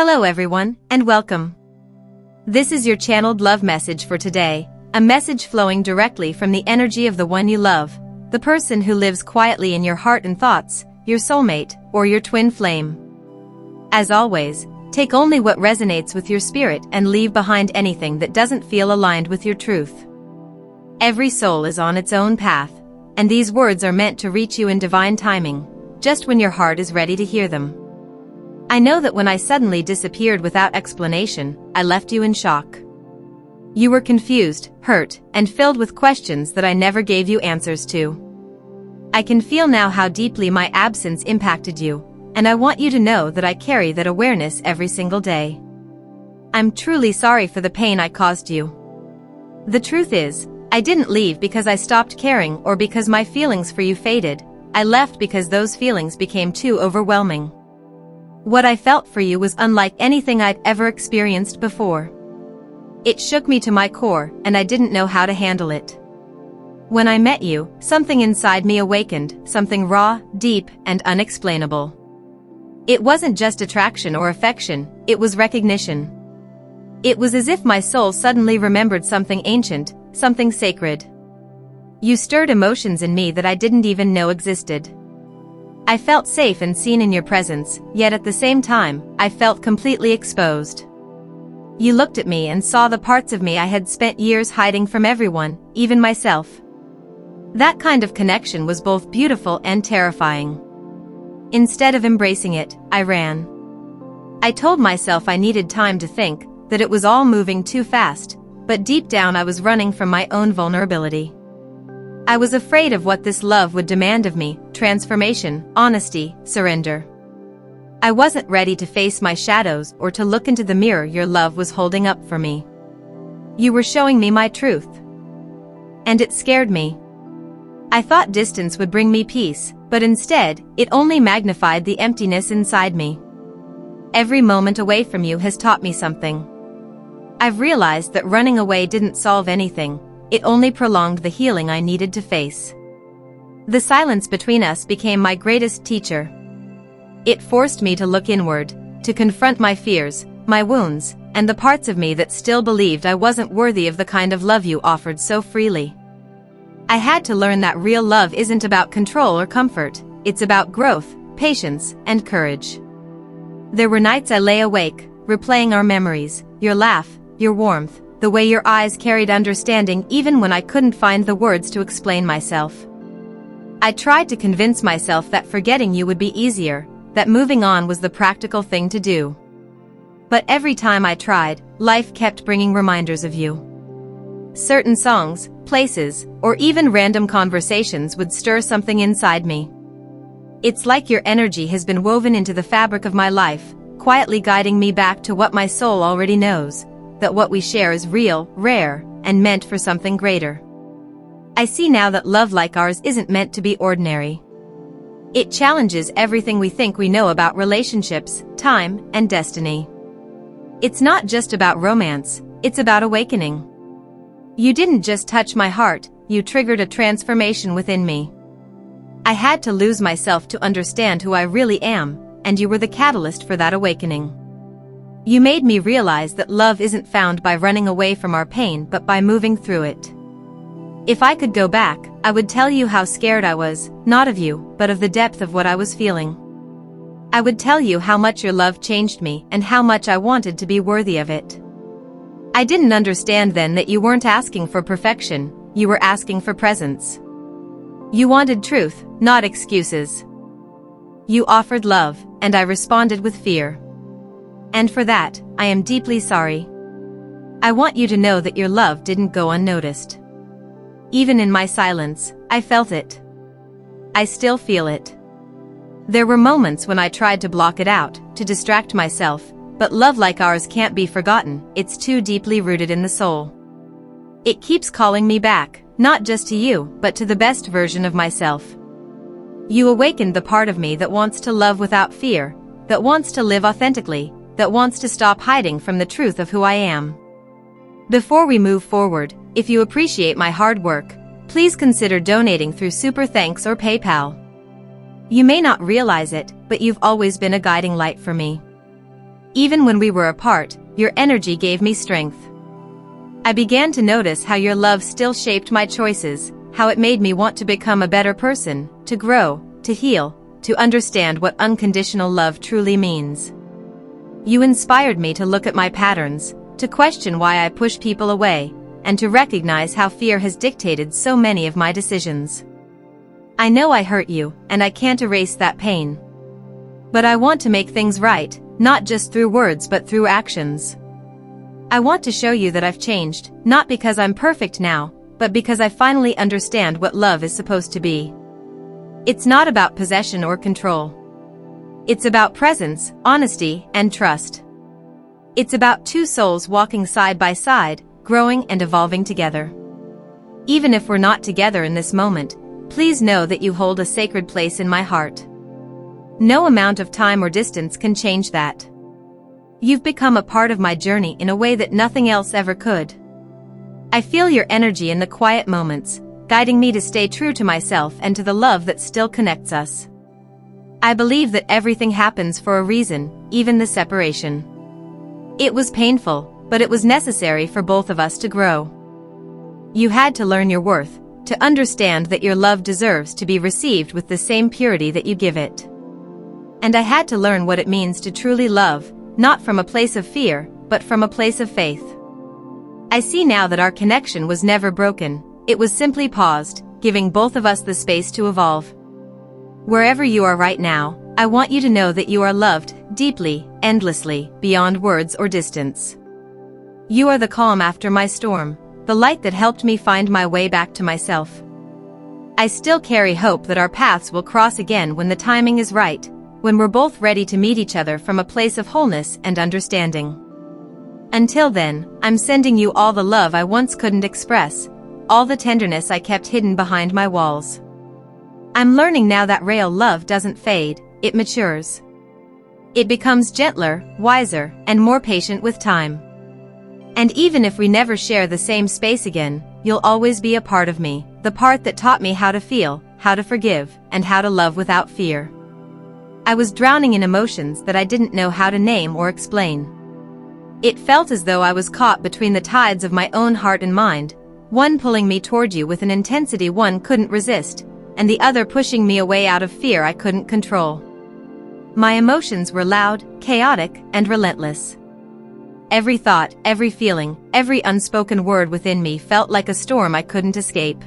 Hello everyone, and welcome. This is your channeled love message for today, a message flowing directly from the energy of the one you love, the person who lives quietly in your heart and thoughts, your soulmate, or your twin flame. As always, take only what resonates with your spirit and leave behind anything that doesn't feel aligned with your truth. Every soul is on its own path, and these words are meant to reach you in divine timing, just when your heart is ready to hear them. I know that when I suddenly disappeared without explanation, I left you in shock. You were confused, hurt, and filled with questions that I never gave you answers to. I can feel now how deeply my absence impacted you, and I want you to know that I carry that awareness every single day. I'm truly sorry for the pain I caused you. The truth is, I didn't leave because I stopped caring or because my feelings for you faded. I left because those feelings became too overwhelming. What I felt for you was unlike anything I'd ever experienced before. It shook me to my core, and I didn't know how to handle it. When I met you, something inside me awakened, something raw, deep, and unexplainable. It wasn't just attraction or affection, it was recognition. It was as if my soul suddenly remembered something ancient, something sacred. You stirred emotions in me that I didn't even know existed. I felt safe and seen in your presence, yet at the same time, I felt completely exposed. You looked at me and saw the parts of me I had spent years hiding from everyone, even myself. That kind of connection was both beautiful and terrifying. Instead of embracing it, I ran. I told myself I needed time to think, that it was all moving too fast, but deep down I was running from my own vulnerability. I was afraid of what this love would demand of me: transformation, honesty, surrender. I wasn't ready to face my shadows or to look into the mirror your love was holding up for me. You were showing me my truth. And it scared me. I thought distance would bring me peace, but instead, it only magnified the emptiness inside me. Every moment away from you has taught me something. I've realized that running away didn't solve anything. It only prolonged the healing I needed to face. The silence between us became my greatest teacher. It forced me to look inward, to confront my fears, my wounds, and the parts of me that still believed I wasn't worthy of the kind of love you offered so freely. I had to learn that real love isn't about control or comfort, it's about growth, patience, and courage. There were nights I lay awake, replaying our memories, your laugh, your warmth, the way your eyes carried understanding even when I couldn't find the words to explain myself. I tried to convince myself that forgetting you would be easier, that moving on was the practical thing to do. But every time I tried, life kept bringing reminders of you. Certain songs, places, or even random conversations would stir something inside me. It's like your energy has been woven into the fabric of my life, quietly guiding me back to what my soul already knows, that what we share is real, rare, and meant for something greater. I see now that love like ours isn't meant to be ordinary. It challenges everything we think we know about relationships, time, and destiny. It's not just about romance, it's about awakening. You didn't just touch my heart, you triggered a transformation within me. I had to lose myself to understand who I really am, and you were the catalyst for that awakening. You made me realize that love isn't found by running away from our pain but by moving through it. If I could go back, I would tell you how scared I was, not of you, but of the depth of what I was feeling. I would tell you how much your love changed me and how much I wanted to be worthy of it. I didn't understand then that you weren't asking for perfection, you were asking for presence. You wanted truth, not excuses. You offered love, and I responded with fear. And for that, I am deeply sorry. I want you to know that your love didn't go unnoticed. Even in my silence, I felt it. I still feel it. There were moments when I tried to block it out, to distract myself, but love like ours can't be forgotten, it's too deeply rooted in the soul. It keeps calling me back, not just to you, but to the best version of myself. You awakened the part of me that wants to love without fear, that wants to live authentically, that wants to stop hiding from the truth of who I am. Before we move forward, if you appreciate my hard work, please consider donating through Super Thanks or PayPal. You may not realize it, but you've always been a guiding light for me. Even when we were apart, your energy gave me strength. I began to notice how your love still shaped my choices, how it made me want to become a better person, to grow, to heal, to understand what unconditional love truly means. You inspired me to look at my patterns, to question why I push people away, and to recognize how fear has dictated so many of my decisions. I know I hurt you, and I can't erase that pain. But I want to make things right, not just through words but through actions. I want to show you that I've changed, not because I'm perfect now, but because I finally understand what love is supposed to be. It's not about possession or control. It's about presence, honesty, and trust. It's about two souls walking side by side, growing and evolving together. Even if we're not together in this moment, please know that you hold a sacred place in my heart. No amount of time or distance can change that. You've become a part of my journey in a way that nothing else ever could. I feel your energy in the quiet moments, guiding me to stay true to myself and to the love that still connects us. I believe that everything happens for a reason, even the separation. It was painful, but it was necessary for both of us to grow. You had to learn your worth, to understand that your love deserves to be received with the same purity that you give it. And I had to learn what it means to truly love, not from a place of fear, but from a place of faith. I see now that our connection was never broken, it was simply paused, giving both of us the space to evolve. Wherever you are right now, I want you to know that you are loved, deeply, endlessly, beyond words or distance. You are the calm after my storm, the light that helped me find my way back to myself. I still carry hope that our paths will cross again when the timing is right, when we're both ready to meet each other from a place of wholeness and understanding. Until then, I'm sending you all the love I once couldn't express, all the tenderness I kept hidden behind my walls. I'm learning now that real love doesn't fade, it matures. It becomes gentler, wiser, and more patient with time. And even if we never share the same space again, you'll always be a part of me, the part that taught me how to feel, how to forgive, and how to love without fear. I was drowning in emotions that I didn't know how to name or explain. It felt as though I was caught between the tides of my own heart and mind, one pulling me toward you with an intensity one couldn't resist, and the other pushing me away out of fear I couldn't control. My emotions were loud, chaotic, and relentless. Every thought, every feeling, every unspoken word within me felt like a storm I couldn't escape.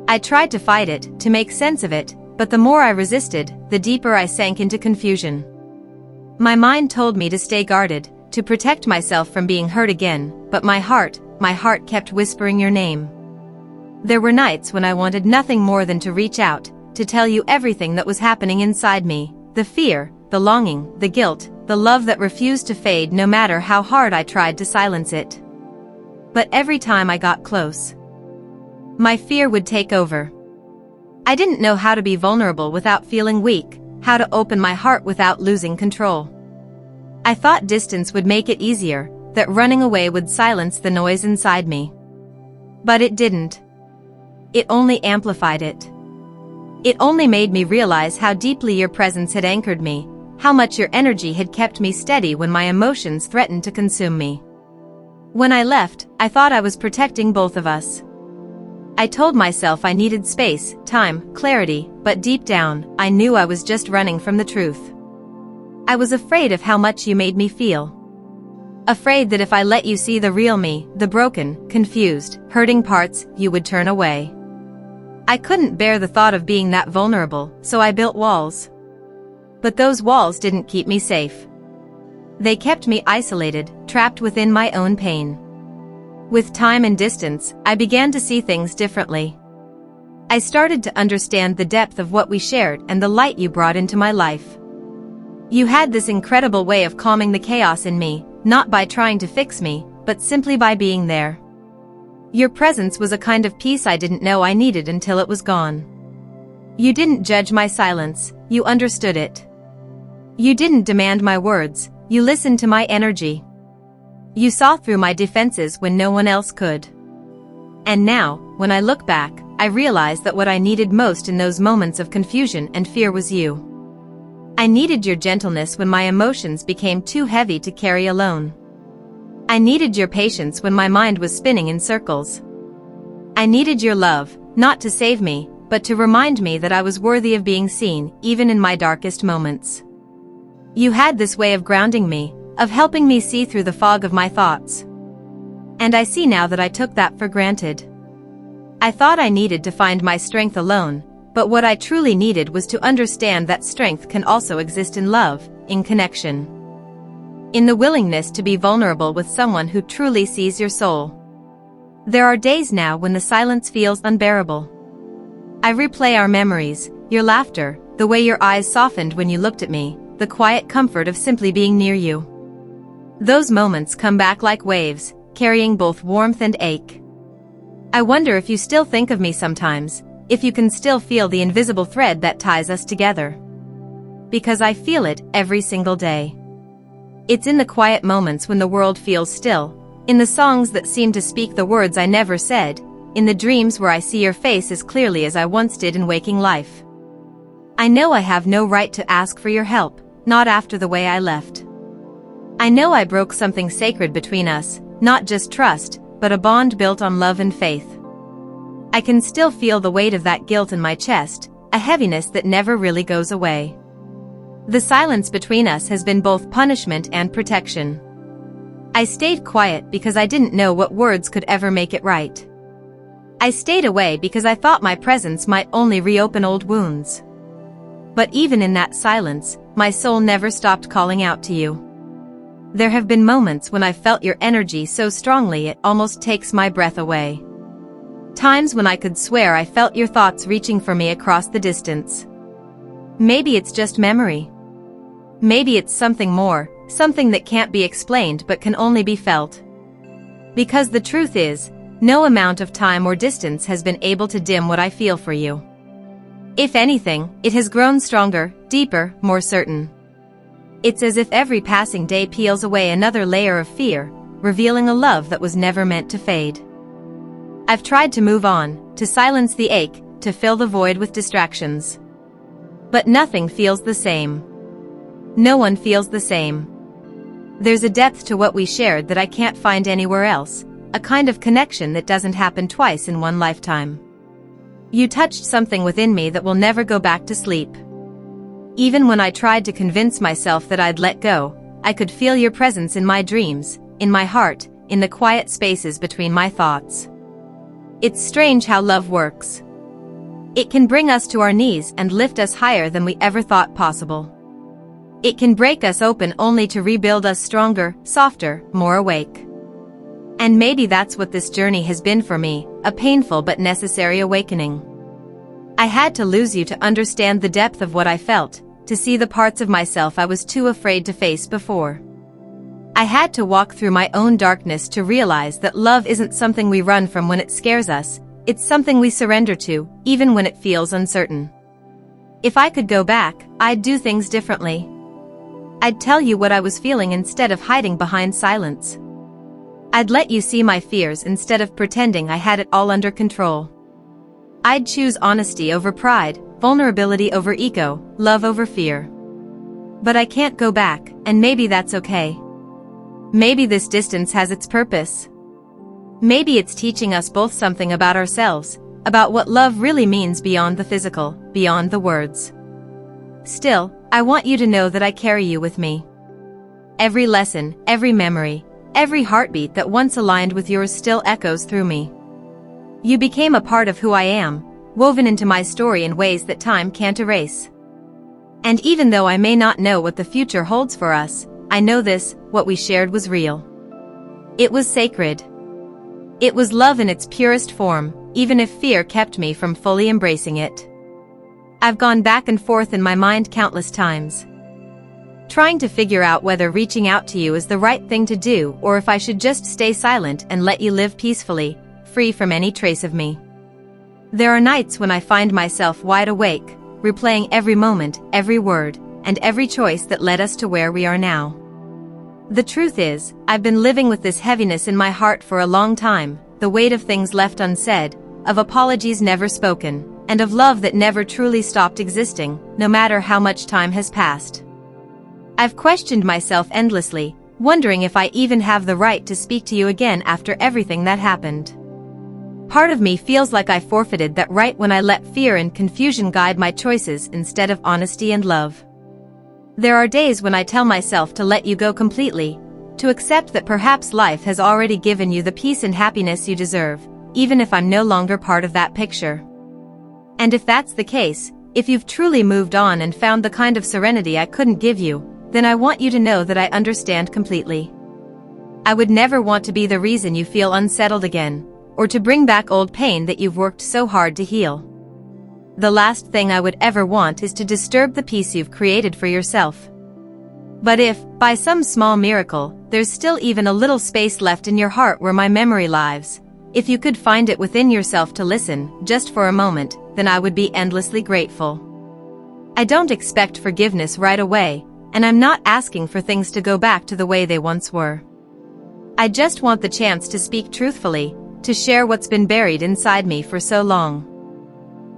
I tried to fight it, to make sense of it, but the more I resisted, the deeper I sank into confusion. My mind told me to stay guarded, to protect myself from being hurt again, but my heart kept whispering your name. There were nights when I wanted nothing more than to reach out, to tell you everything that was happening inside me, the fear, the longing, the guilt, the love that refused to fade no matter how hard I tried to silence it. But every time I got close, my fear would take over. I didn't know how to be vulnerable without feeling weak, how to open my heart without losing control. I thought distance would make it easier, that running away would silence the noise inside me. But it didn't. It only amplified it. It only made me realize how deeply your presence had anchored me, how much your energy had kept me steady when my emotions threatened to consume me. When I left, I thought I was protecting both of us. I told myself I needed space, time, clarity, but deep down, I knew I was just running from the truth. I was afraid of how much you made me feel. Afraid that if I let you see the real me, the broken, confused, hurting parts, you would turn away. I couldn't bear the thought of being that vulnerable, so I built walls. But those walls didn't keep me safe. They kept me isolated, trapped within my own pain. With time and distance, I began to see things differently. I started to understand the depth of what we shared and the light you brought into my life. You had this incredible way of calming the chaos in me, not by trying to fix me, but simply by being there. Your presence was a kind of peace I didn't know I needed until it was gone. You didn't judge my silence, you understood it. You didn't demand my words, you listened to my energy. You saw through my defenses when no one else could. And now, when I look back, I realize that what I needed most in those moments of confusion and fear was you. I needed your gentleness when my emotions became too heavy to carry alone. I needed your patience when my mind was spinning in circles. I needed your love, not to save me, but to remind me that I was worthy of being seen, even in my darkest moments. You had this way of grounding me, of helping me see through the fog of my thoughts. And I see now that I took that for granted. I thought I needed to find my strength alone, but what I truly needed was to understand that strength can also exist in love, in connection. In the willingness to be vulnerable with someone who truly sees your soul. There are days now when the silence feels unbearable. I replay our memories, your laughter, the way your eyes softened when you looked at me, the quiet comfort of simply being near you. Those moments come back like waves, carrying both warmth and ache. I wonder if you still think of me sometimes, if you can still feel the invisible thread that ties us together. Because I feel it every single day. It's in the quiet moments when the world feels still, in the songs that seem to speak the words I never said, in the dreams where I see your face as clearly as I once did in waking life. I know I have no right to ask for your help, not after the way I left. I know I broke something sacred between us, not just trust, but a bond built on love and faith. I can still feel the weight of that guilt in my chest, a heaviness that never really goes away. The silence between us has been both punishment and protection. I stayed quiet because I didn't know what words could ever make it right. I stayed away because I thought my presence might only reopen old wounds. But even in that silence, my soul never stopped calling out to you. There have been moments when I felt your energy so strongly it almost takes my breath away. Times when I could swear I felt your thoughts reaching for me across the distance. Maybe it's just memory. Maybe it's something more, something that can't be explained but can only be felt. Because the truth is, no amount of time or distance has been able to dim what I feel for you. If anything, it has grown stronger, deeper, more certain. It's as if every passing day peels away another layer of fear, revealing a love that was never meant to fade. I've tried to move on, to silence the ache, to fill the void with distractions. But nothing feels the same. No one feels the same. There's a depth to what we shared that I can't find anywhere else, a kind of connection that doesn't happen twice in one lifetime. You touched something within me that will never go back to sleep. Even when I tried to convince myself that I'd let go, I could feel your presence in my dreams, in my heart, in the quiet spaces between my thoughts. It's strange how love works. It can bring us to our knees and lift us higher than we ever thought possible. It can break us open only to rebuild us stronger, softer, more awake. And maybe that's what this journey has been for me, a painful but necessary awakening. I had to lose you to understand the depth of what I felt, to see the parts of myself I was too afraid to face before. I had to walk through my own darkness to realize that love isn't something we run from when it scares us, it's something we surrender to, even when it feels uncertain. If I could go back, I'd do things differently. I'd tell you what I was feeling instead of hiding behind silence. I'd let you see my fears instead of pretending I had it all under control. I'd choose honesty over pride, vulnerability over ego, love over fear. But I can't go back, and maybe that's okay. Maybe this distance has its purpose. Maybe it's teaching us both something about ourselves, about what love really means beyond the physical, beyond the words. Still, I want you to know that I carry you with me. Every lesson, every memory, every heartbeat that once aligned with yours still echoes through me. You became a part of who I am, woven into my story in ways that time can't erase. And even though I may not know what the future holds for us, I know this, what we shared was real. It was sacred. It was love in its purest form, even if fear kept me from fully embracing it. I've gone back and forth in my mind countless times, trying to figure out whether reaching out to you is the right thing to do or if I should just stay silent and let you live peacefully, free from any trace of me. There are nights when I find myself wide awake, replaying every moment, every word, and every choice that led us to where we are now. The truth is, I've been living with this heaviness in my heart for a long time, the weight of things left unsaid, of apologies never spoken, and of love that never truly stopped existing, no matter how much time has passed. I've questioned myself endlessly, wondering if I even have the right to speak to you again after everything that happened. Part of me feels like I forfeited that right when I let fear and confusion guide my choices instead of honesty and love. There are days when I tell myself to let you go completely, to accept that perhaps life has already given you the peace and happiness you deserve, even if I'm no longer part of that picture. And if that's the case, if you've truly moved on and found the kind of serenity I couldn't give you, then I want you to know that I understand completely. I would never want to be the reason you feel unsettled again, or to bring back old pain that you've worked so hard to heal. The last thing I would ever want is to disturb the peace you've created for yourself. But if, by some small miracle, there's still even a little space left in your heart where my memory lives, if you could find it within yourself to listen, just for a moment, then I would be endlessly grateful. I don't expect forgiveness right away, and I'm not asking for things to go back to the way they once were. I just want the chance to speak truthfully, to share what's been buried inside me for so long.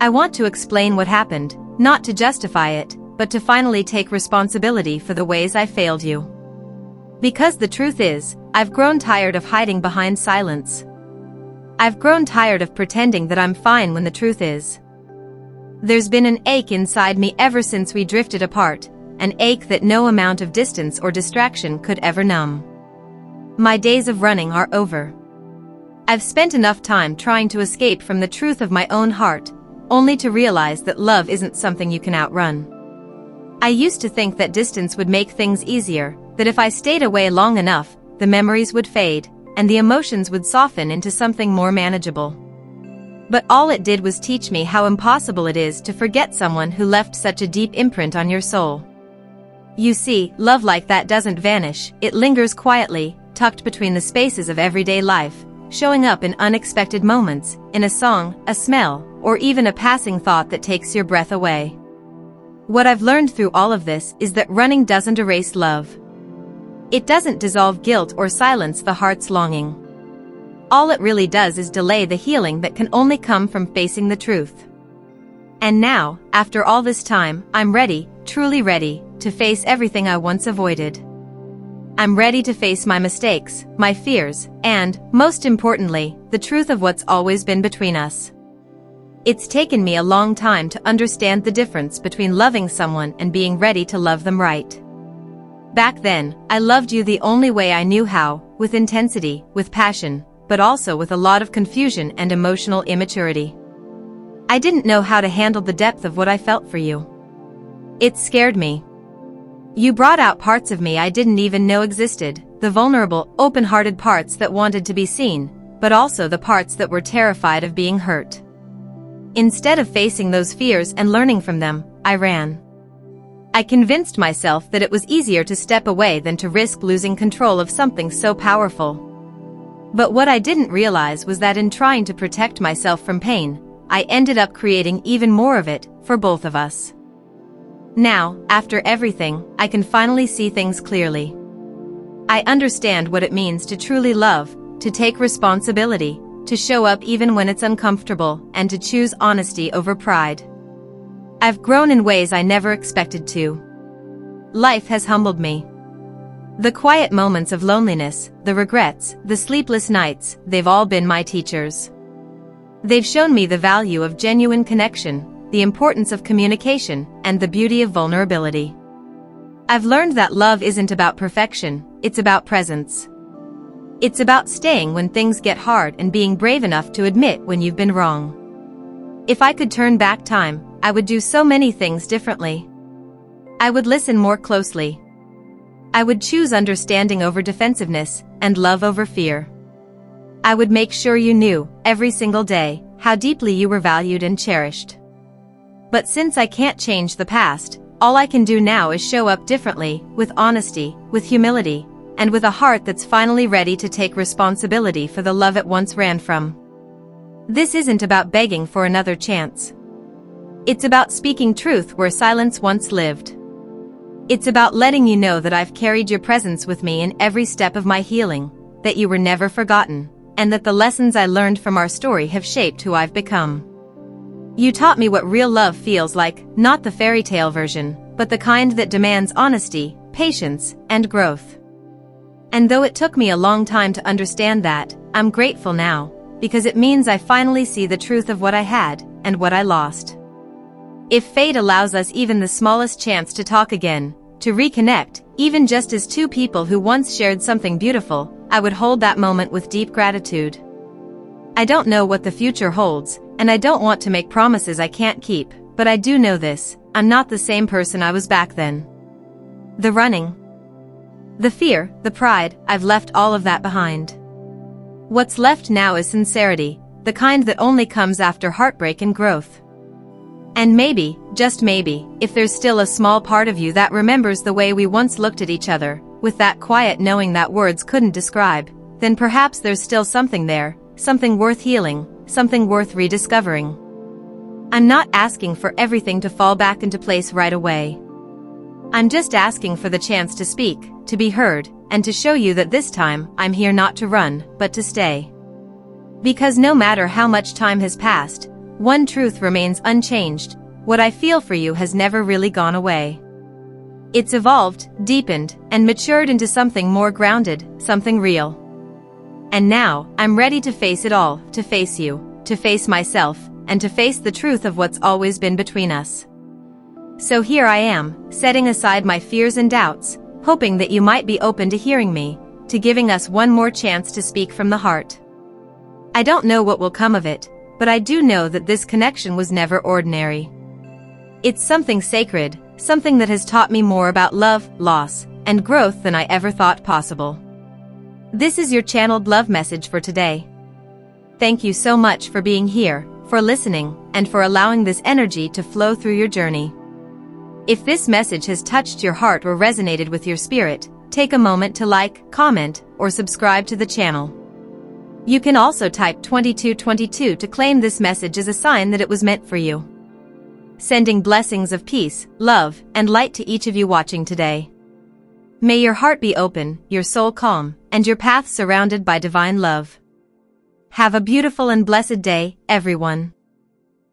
I want to explain what happened, not to justify it, but to finally take responsibility for the ways I failed you. Because the truth is, I've grown tired of hiding behind silence. I've grown tired of pretending that I'm fine when the truth is, there's been an ache inside me ever since we drifted apart, an ache that no amount of distance or distraction could ever numb. My days of running are over. I've spent enough time trying to escape from the truth of my own heart, only to realize that love isn't something you can outrun. I used to think that distance would make things easier, that if I stayed away long enough, the memories would fade, and the emotions would soften into something more manageable. But all it did was teach me how impossible it is to forget someone who left such a deep imprint on your soul. You see, love like that doesn't vanish, it lingers quietly, tucked between the spaces of everyday life, showing up in unexpected moments, in a song, a smell, or even a passing thought that takes your breath away. What I've learned through all of this is that running doesn't erase love. It doesn't dissolve guilt or silence the heart's longing. All it really does is delay the healing that can only come from facing the truth. And now, after all this time, I'm ready, truly ready, to face everything I once avoided. I'm ready to face my mistakes, my fears, and, most importantly, the truth of what's always been between us. It's taken me a long time to understand the difference between loving someone and being ready to love them right. Back then, I loved you the only way I knew how, with intensity, with passion, but also with a lot of confusion and emotional immaturity. I didn't know how to handle the depth of what I felt for you. It scared me. You brought out parts of me I didn't even know existed, the vulnerable, open-hearted parts that wanted to be seen, but also the parts that were terrified of being hurt. Instead of facing those fears and learning from them, I ran. I convinced myself that it was easier to step away than to risk losing control of something so powerful. But what I didn't realize was that in trying to protect myself from pain, I ended up creating even more of it, for both of us. Now, after everything, I can finally see things clearly. I understand what it means to truly love, to take responsibility, to show up even when it's uncomfortable, and to choose honesty over pride. I've grown in ways I never expected to. Life has humbled me. The quiet moments of loneliness, the regrets, the sleepless nights, they've all been my teachers. They've shown me the value of genuine connection, the importance of communication, and the beauty of vulnerability. I've learned that love isn't about perfection, it's about presence. It's about staying when things get hard and being brave enough to admit when you've been wrong. If I could turn back time, I would do so many things differently. I would listen more closely. I would choose understanding over defensiveness, and love over fear. I would make sure you knew, every single day, how deeply you were valued and cherished. But since I can't change the past, all I can do now is show up differently, with honesty, with humility, and with a heart that's finally ready to take responsibility for the love it once ran from. This isn't about begging for another chance. It's about speaking truth where silence once lived. It's about letting you know that I've carried your presence with me in every step of my healing, that you were never forgotten, and that the lessons I learned from our story have shaped who I've become. You taught me what real love feels like, not the fairy tale version, but the kind that demands honesty, patience, and growth. And though it took me a long time to understand that, I'm grateful now, because it means I finally see the truth of what I had, and what I lost. If fate allows us even the smallest chance to talk again, to reconnect, even just as two people who once shared something beautiful, I would hold that moment with deep gratitude. I don't know what the future holds, and I don't want to make promises I can't keep, but I do know this: I'm not the same person I was back then. The running, the fear, the pride, I've left all of that behind. What's left now is sincerity, the kind that only comes after heartbreak and growth. And maybe, just maybe, if there's still a small part of you that remembers the way we once looked at each other, with that quiet knowing that words couldn't describe, then perhaps there's still something there, something worth healing, something worth rediscovering. I'm not asking for everything to fall back into place right away. I'm just asking for the chance to speak, to be heard, and to show you that this time, I'm here not to run, but to stay. Because no matter how much time has passed, one truth remains unchanged: what I feel for you has never really gone away. It's evolved, deepened, and matured into something more grounded, something real. And now, I'm ready to face it all, to face you, to face myself, and to face the truth of what's always been between us. So here I am, setting aside my fears and doubts, hoping that you might be open to hearing me, to giving us one more chance to speak from the heart. I don't know what will come of it, but I do know that this connection was never ordinary. It's something sacred, something that has taught me more about love, loss, and growth than I ever thought possible. This is your channeled love message for today. Thank you so much for being here, for listening, and for allowing this energy to flow through your journey. If this message has touched your heart or resonated with your spirit, take a moment to like, comment, or subscribe to the channel. You can also type 2222 to claim this message as a sign that it was meant for you. Sending blessings of peace, love, and light to each of you watching today. May your heart be open, your soul calm, and your path surrounded by divine love. Have a beautiful and blessed day, everyone.